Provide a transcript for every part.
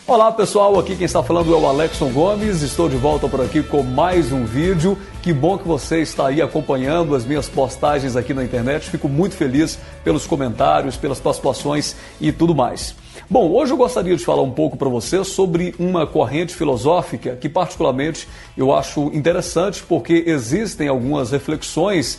Olá pessoal, aqui quem está falando é o Alexson Gomes, estou de volta por aqui com mais um vídeo. Que bom que você está aí acompanhando as minhas postagens aqui na internet, fico muito feliz pelos comentários, pelas participações e tudo mais. Bom, hoje eu gostaria de falar um pouco para você sobre uma corrente filosófica que particularmente eu acho interessante porque existem algumas reflexões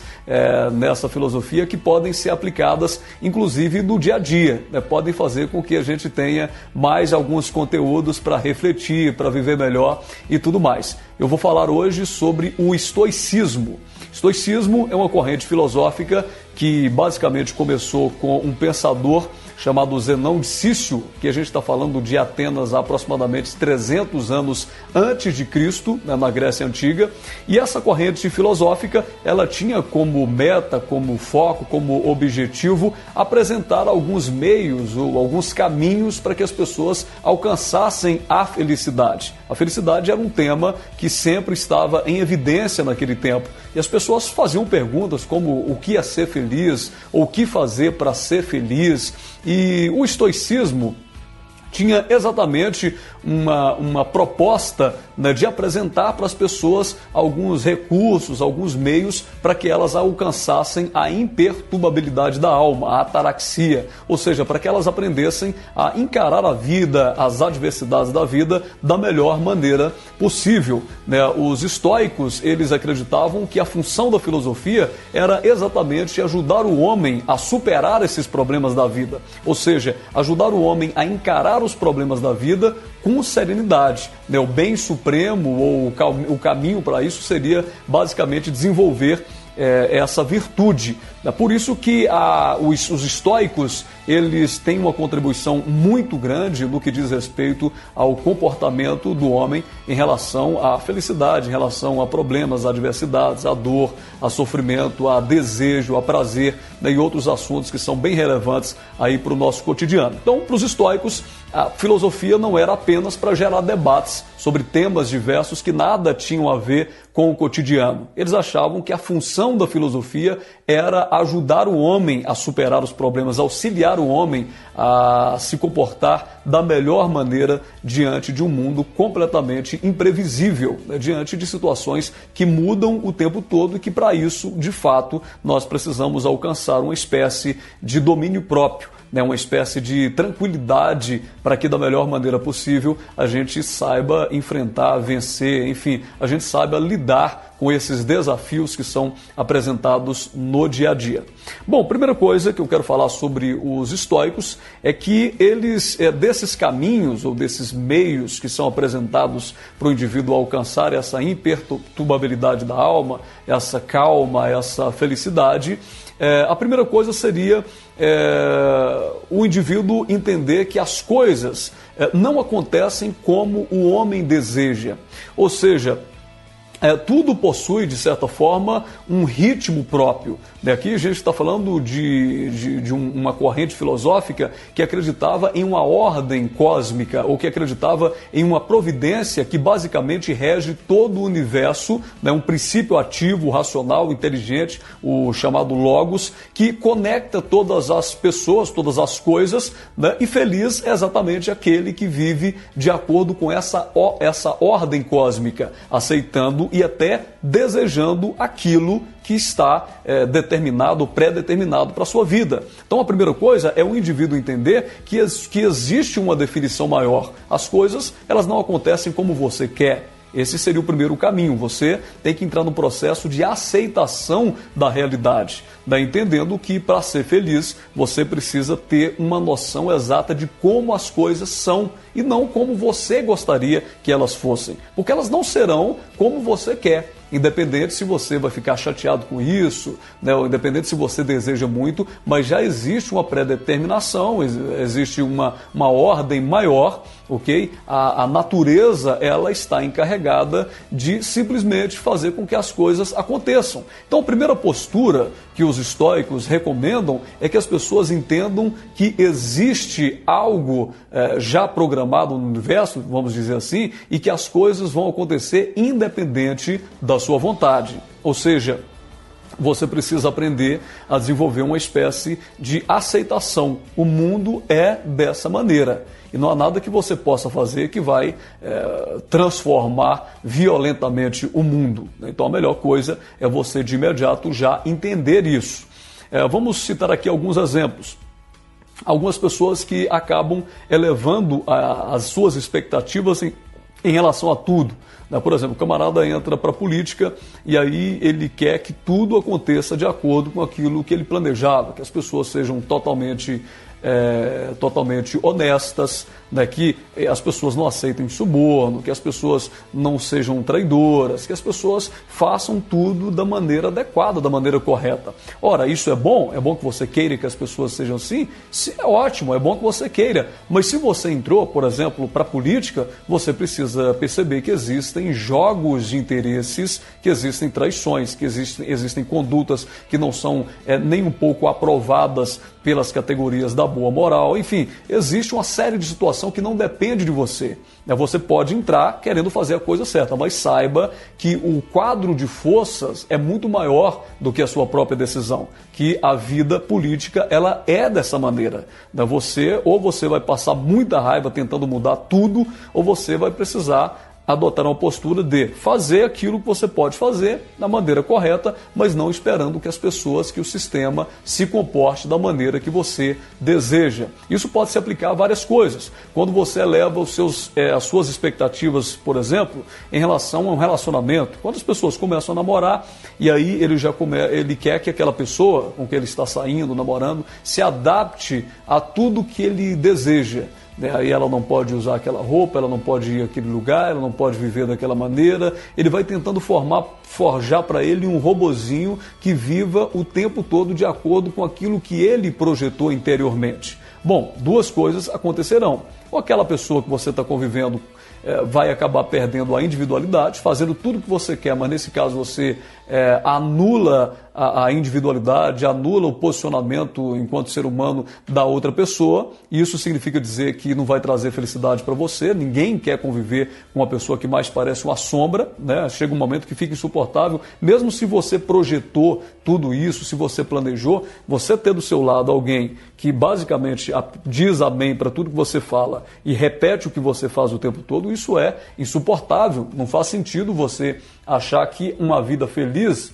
nessa filosofia que podem ser aplicadas inclusive no dia a dia, podem fazer com que a gente tenha mais alguns conteúdos para refletir, para viver melhor e tudo mais. Eu vou falar hoje sobre o estoicismo. Estoicismo é uma corrente filosófica que basicamente começou com um pensador chamado Zenão de Cício, que a gente está falando de Atenas há aproximadamente 300 anos antes de Cristo, na Grécia Antiga. E essa corrente filosófica, ela tinha como meta, como foco, como objetivo, apresentar alguns meios ou alguns caminhos para que as pessoas alcançassem a felicidade. A felicidade era um tema que sempre estava em evidência naquele tempo. E as pessoas faziam perguntas como o que é ser feliz, ou o que fazer para ser feliz. E o estoicismo tinha exatamente uma proposta, né, de apresentar para as pessoas alguns recursos, alguns meios para que elas alcançassem a imperturbabilidade da alma, a ataraxia, ou seja, para que elas aprendessem a encarar a vida, as adversidades da vida da melhor maneira possível, né? Os estoicos, eles acreditavam que a função da filosofia era exatamente ajudar o homem a superar esses problemas da vida, ou seja, ajudar o homem a encarar os problemas da vida com serenidade, né? O bem supremo ou o caminho para isso seria basicamente desenvolver essa virtude. É por isso que os estoicos, eles têm uma contribuição muito grande no que diz respeito ao comportamento do homem em relação à felicidade, em relação a problemas, a adversidades, a dor, a sofrimento, a desejo, a prazer, né, e outros assuntos que são bem relevantes aí para o nosso cotidiano. Então, para os estoicos, a filosofia não era apenas para gerar debates sobre temas diversos que nada tinham a ver com o cotidiano. Eles achavam que a função da filosofia era ajudar o homem a superar os problemas, auxiliar o homem a se comportar da melhor maneira diante de um mundo completamente imprevisível, né, diante de situações que mudam o tempo todo e que para isso, de fato, nós precisamos alcançar uma espécie de domínio próprio, né, uma espécie de tranquilidade para que da melhor maneira possível a gente saiba enfrentar, vencer, enfim, a gente saiba lidar com esses desafios que são apresentados no dia a dia. Bom, primeira coisa que eu quero falar sobre os estoicos é que eles, desses caminhos ou desses meios que são apresentados para o indivíduo alcançar essa imperturbabilidade da alma, essa calma, essa felicidade, a primeira coisa seria o indivíduo entender que as coisas não acontecem como o homem deseja. Ou seja, tudo possui, de certa forma, um ritmo próprio. Aqui a gente está falando de uma corrente filosófica que acreditava em uma ordem cósmica, ou que acreditava em uma providência que basicamente rege todo o universo, né? Um princípio ativo, racional, inteligente, o chamado Logos, que conecta todas as pessoas, todas as coisas, né? E feliz é exatamente aquele que vive de acordo com essa ordem cósmica, aceitando e até desejando aquilo que está determinado, pré-determinado para a sua vida. Então a primeira coisa é o indivíduo entender que existe uma definição maior. As coisas, elas não acontecem como você quer. Esse seria o primeiro caminho. Você tem que entrar no processo de aceitação da realidade, né? Entendendo que para ser feliz você precisa ter uma noção exata de como as coisas são e não como você gostaria que elas fossem, porque elas não serão como você quer. Independente se você vai ficar chateado com isso, né, ou independente se você deseja muito, mas já existe uma pré-determinação, existe uma ordem maior, ok? A natureza, ela está encarregada de simplesmente fazer com que as coisas aconteçam. Então, a primeira postura que os estoicos recomendam é que as pessoas entendam que existe algo já programado no universo, vamos dizer assim, e que as coisas vão acontecer independente da sua vontade. Ou seja, você precisa aprender a desenvolver uma espécie de aceitação. O mundo é dessa maneira. E não há nada que você possa fazer que vai transformar violentamente o mundo. Então a melhor coisa é você de imediato já entender isso. Vamos citar aqui alguns exemplos. Algumas pessoas que acabam elevando as suas expectativas em relação a tudo. Por exemplo, o camarada entra para a política e aí ele quer que tudo aconteça de acordo com aquilo que ele planejava, que as pessoas sejam totalmente honestas, né, que as pessoas não aceitem suborno, que as pessoas não sejam traidoras, que as pessoas façam tudo da maneira adequada, da maneira correta. Ora, isso é bom que você queira que as pessoas sejam assim? Sim, é ótimo, é bom que você queira, mas se você entrou, por exemplo, para a política, você precisa perceber que existem jogos de interesses, que existem traições, que existem condutas que não são nem um pouco aprovadas pelas categorias da boa moral, enfim, existe uma série de situações que não depende de você. Você pode entrar querendo fazer a coisa certa, mas saiba que o quadro de forças é muito maior do que a sua própria decisão, que a vida política ela é dessa maneira. Ou você vai passar muita raiva tentando mudar tudo, ou você vai precisar adotar uma postura de fazer aquilo que você pode fazer da maneira correta, mas não esperando que as pessoas, que o sistema se comporte da maneira que você deseja. Isso pode se aplicar a várias coisas. Quando você eleva as suas expectativas, por exemplo, em relação a um relacionamento, quando as pessoas começam a namorar e aí ele quer que aquela pessoa com quem ele está saindo, namorando, se adapte a tudo que ele deseja. Aí ela não pode usar aquela roupa, ela não pode ir àquele lugar, ela não pode viver daquela maneira. Ele vai tentando forjar para ele um robozinho que viva o tempo todo de acordo com aquilo que ele projetou interiormente. Bom, duas coisas acontecerão. Ou aquela pessoa que você está convivendo vai acabar perdendo a individualidade, fazendo tudo o que você quer, mas nesse caso você anula a individualidade, anula o posicionamento enquanto ser humano da outra pessoa, e isso significa dizer que não vai trazer felicidade para você. Ninguém quer conviver com uma pessoa que mais parece uma sombra, né? Chega um momento que fica insuportável, mesmo se você projetou tudo isso, se você planejou, você ter do seu lado alguém que basicamente diz amém para tudo que você fala e repete o que você faz o tempo todo, isso é insuportável. Não faz sentido você achar que uma vida feliz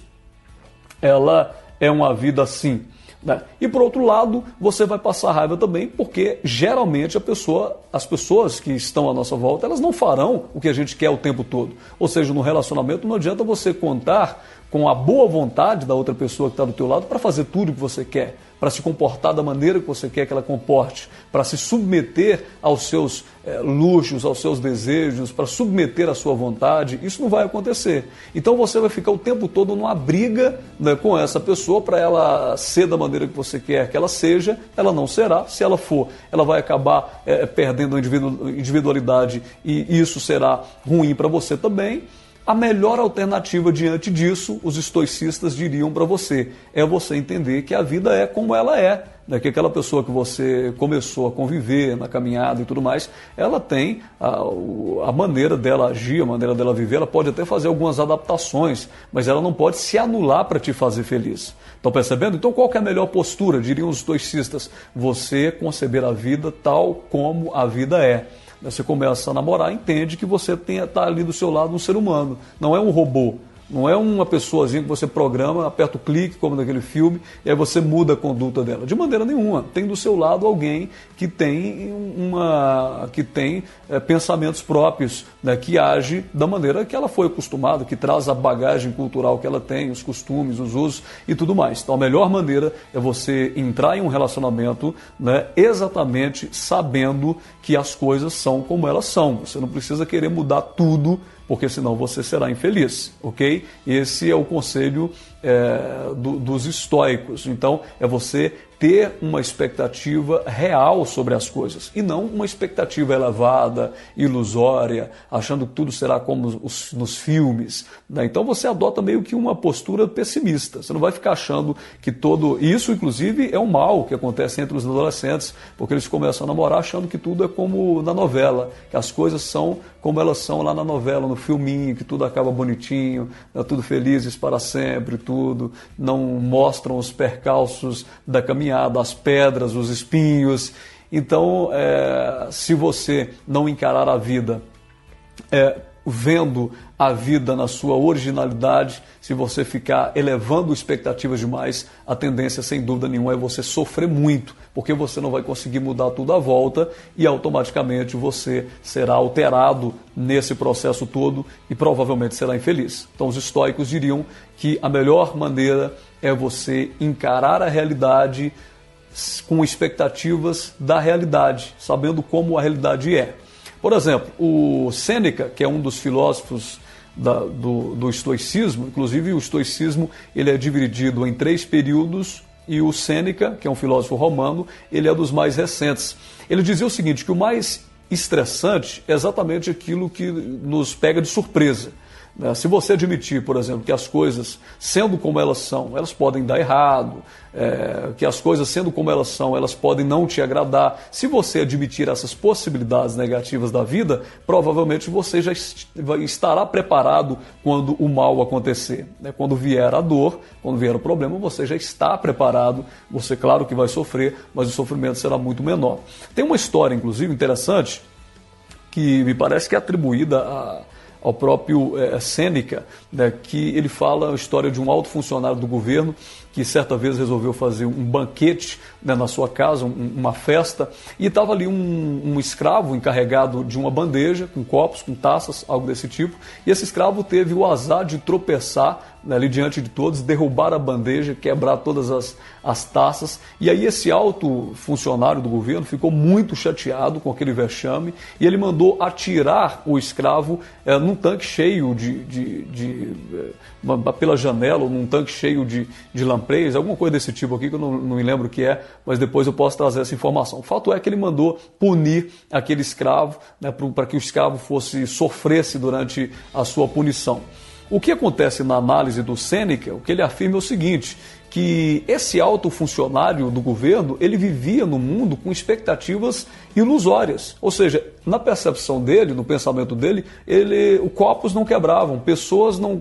ela é uma vida assim, né? E por outro lado, você vai passar raiva também, porque geralmente as pessoas que estão à nossa volta, elas não farão o que a gente quer o tempo todo. Ou seja, no relacionamento não adianta você contar com a boa vontade da outra pessoa que está do teu lado para fazer tudo o que você quer, para se comportar da maneira que você quer que ela comporte, para se submeter aos seus luxos, aos seus desejos, para submeter a sua vontade. Isso não vai acontecer. Então você vai ficar o tempo todo numa briga, né, com essa pessoa para ela ser da maneira que você quer que ela seja. Ela não será. Se ela for, ela vai acabar perdendo a individualidade e isso será ruim para você também. A melhor alternativa diante disso, os estoicistas diriam para você, é você entender que a vida é como ela é, né? Que aquela pessoa que você começou a conviver na caminhada e tudo mais, ela tem a maneira dela agir, a maneira dela viver, ela pode até fazer algumas adaptações, mas ela não pode se anular para te fazer feliz. Estão percebendo? Então qual que é a melhor postura, diriam os estoicistas? Você conceber a vida tal como a vida é. Você começa a namorar, entende que você está ali do seu lado um ser humano, não é um robô, não é uma pessoazinha que você programa, aperta o clique, como naquele filme, e aí você muda a conduta dela. De maneira nenhuma. Tem do seu lado alguém que tem pensamentos próprios, né, que age da maneira que ela foi acostumada, que traz a bagagem cultural que ela tem, os costumes, os usos e tudo mais. Então a melhor maneira é você entrar em um relacionamento, né, exatamente sabendo que as coisas são como elas são. Você não precisa querer mudar tudo, porque senão você será infeliz, ok? Esse é o conselho dos estoicos. Então, é você ter uma expectativa real sobre as coisas e não uma expectativa elevada, ilusória, achando que tudo será como nos filmes, né? Então você adota meio que uma postura pessimista. Você não vai ficar achando que isso, inclusive, é um mal que acontece entre os adolescentes, porque eles começam a namorar achando que tudo é como na novela, que as coisas são como elas são lá na novela, no filminho, que tudo acaba bonitinho, tá tudo felizes para sempre, tudo, não mostram os percalços da caminhada, as pedras, os espinhos. Então, se você não encarar a vida vendo a vida na sua originalidade, se você ficar elevando expectativas demais, a tendência, sem dúvida nenhuma, é você sofrer muito, porque você não vai conseguir mudar tudo à volta e automaticamente você será alterado nesse processo todo e provavelmente será infeliz. Então os estoicos diriam que a melhor maneira é você encarar a realidade com expectativas da realidade, sabendo como a realidade é. Por exemplo, o Sêneca, que é um dos filósofos do estoicismo, inclusive o estoicismo ele é dividido em 3 períodos, e o Sêneca, que é um filósofo romano, ele é dos mais recentes. Ele dizia o seguinte, que o mais estressante é exatamente aquilo que nos pega de surpresa. Se você admitir, por exemplo, que as coisas, sendo como elas são, elas podem dar errado, que as coisas, sendo como elas são, elas podem não te agradar, se você admitir essas possibilidades negativas da vida, provavelmente você já estará preparado quando o mal acontecer. Quando vier a dor, quando vier o problema, você já está preparado. Você, claro que vai sofrer, mas o sofrimento será muito menor. Tem uma história, inclusive, interessante, que me parece que é atribuída ao próprio Sêneca, que ele fala a história de um alto funcionário do governo que certa vez resolveu fazer um banquete na sua casa, uma festa, e estava ali um escravo encarregado de uma bandeja com copos, com taças, algo desse tipo, e esse escravo teve o azar de tropeçar ali diante de todos, derrubar a bandeja, quebrar todas as taças, e aí esse alto funcionário do governo ficou muito chateado com aquele vexame, e ele mandou atirar o escravo num tanque cheio pela janela, ou num tanque cheio de lampreis, alguma coisa desse tipo aqui, que eu não me lembro o que é, mas depois eu posso trazer essa informação. O fato é que ele mandou punir aquele escravo, para que o escravo sofresse durante a sua punição. O que acontece na análise do Sêneca, o que ele afirma é o seguinte, que esse alto funcionário do governo, ele vivia no mundo com expectativas ilusórias. Ou seja, na percepção dele, no pensamento dele, os copos não quebravam, pessoas não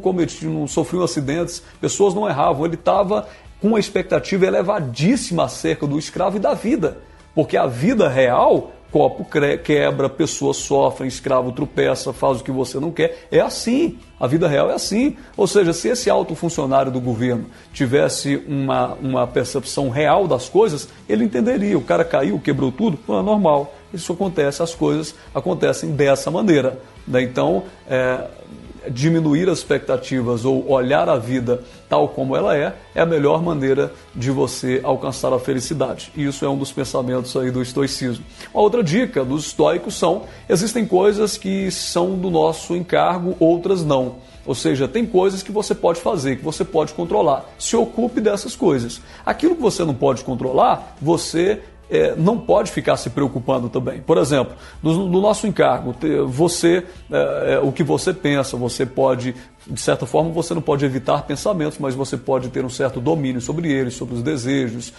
sofriam acidentes, pessoas não erravam. Ele estava com uma expectativa elevadíssima acerca do escravo e da vida. Porque a vida real, copo quebra, pessoas sofrem, escravo tropeça, faz o que você não quer. É assim, a vida real é assim. Ou seja, se esse alto funcionário do governo tivesse uma percepção real das coisas, ele entenderia. O cara caiu, quebrou tudo, não é normal. Isso acontece, as coisas acontecem dessa maneira. Então, diminuir as expectativas ou olhar a vida tal como ela é a melhor maneira de você alcançar a felicidade. E isso é um dos pensamentos aí do estoicismo. Uma outra dica dos estoicos existem coisas que são do nosso encargo, outras não. Ou seja, tem coisas que você pode fazer, que você pode controlar. Se ocupe dessas coisas. Aquilo que você não pode controlar, você não pode ficar se preocupando também. Por exemplo, no nosso encargo, o que você pensa, você pode, de certa forma, você não pode evitar pensamentos, mas você pode ter um certo domínio sobre eles, sobre os desejos,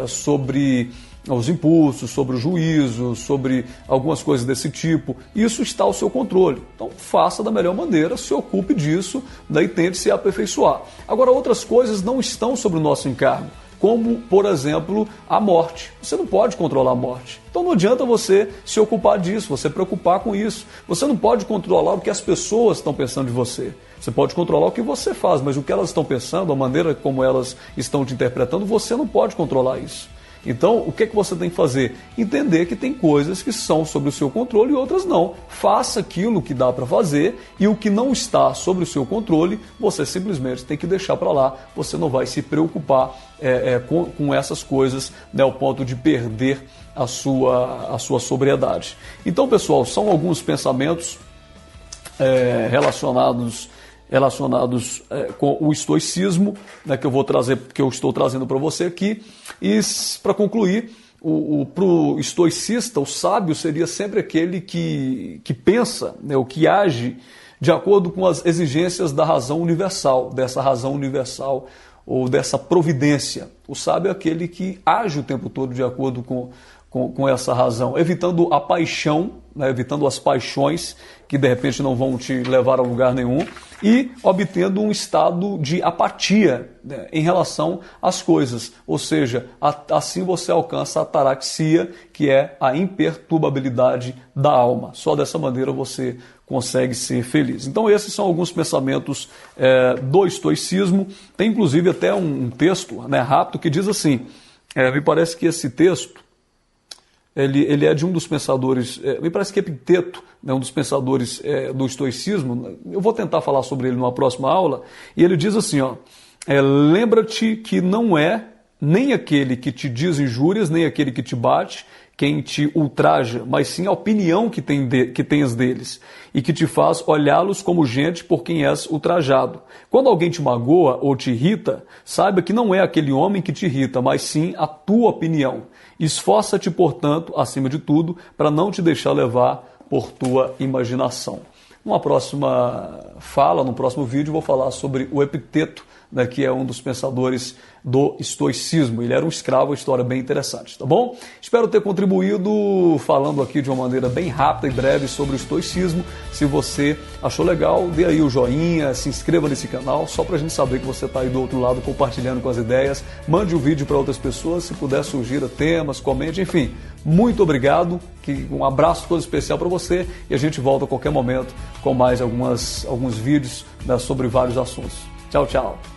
sobre os impulsos, sobre o juízo, sobre algumas coisas desse tipo. Isso está ao seu controle. Então faça da melhor maneira, se ocupe disso, e tente se aperfeiçoar. Agora, outras coisas não estão sobre o nosso encargo, como, por exemplo, a morte. Você não pode controlar a morte. Então não adianta você se ocupar disso, você preocupar com isso. Você não pode controlar o que as pessoas estão pensando de você. Você pode controlar o que você faz, mas o que elas estão pensando, a maneira como elas estão te interpretando, você não pode controlar isso. Então, o que você tem que fazer? Entender que tem coisas que são sob o seu controle e outras não. Faça aquilo que dá para fazer e o que não está sob o seu controle, você simplesmente tem que deixar para lá. Você não vai se preocupar com essas coisas, ao ponto de perder a sua sobriedade. Então, pessoal, são alguns pensamentos relacionados com o estoicismo, que eu vou trazer, que eu estou trazendo para você aqui. E para concluir, para o estoicista, o sábio seria sempre aquele que pensa, ou que age de acordo com as exigências da razão universal, ou dessa providência. O sábio é aquele que age o tempo todo de acordo com essa razão, evitando a paixão, né, evitando as paixões que de repente não vão te levar a lugar nenhum, e obtendo um estado de apatia, né, em relação às coisas. Ou seja, assim você alcança a ataraxia, que é a imperturbabilidade da alma. Só dessa maneira você consegue ser feliz. Então esses são alguns pensamentos do estoicismo. Tem inclusive até um texto, né, rápido, que diz assim, me parece que esse texto ele é de um dos pensadores, me parece que Epicteto, né, um dos pensadores do estoicismo. Eu vou tentar falar sobre ele numa próxima aula, e ele diz assim, lembra-te que não é nem aquele que te diz injúrias, nem aquele que te bate, quem te ultraja, mas sim a opinião que tens deles, e que te faz olhá-los como gente por quem és ultrajado. Quando alguém te magoa ou te irrita, saiba que não é aquele homem que te irrita, mas sim a tua opinião. Esforça-te, portanto, acima de tudo, para não te deixar levar por tua imaginação. Numa próxima fala, no próximo vídeo, vou falar sobre o Epicteto, né, que é um dos pensadores do estoicismo. Ele era um escravo, uma história bem interessante, tá bom? Espero ter contribuído falando aqui de uma maneira bem rápida e breve sobre o estoicismo. Se você achou legal, dê aí o joinha, se inscreva nesse canal, só pra gente saber que você tá aí do outro lado compartilhando com as ideias. Mande o vídeo para outras pessoas, se puder sugira temas, comente, enfim. Muito obrigado, um abraço todo especial para você, e a gente volta a qualquer momento com mais alguns vídeos, né, sobre vários assuntos. Tchau, tchau.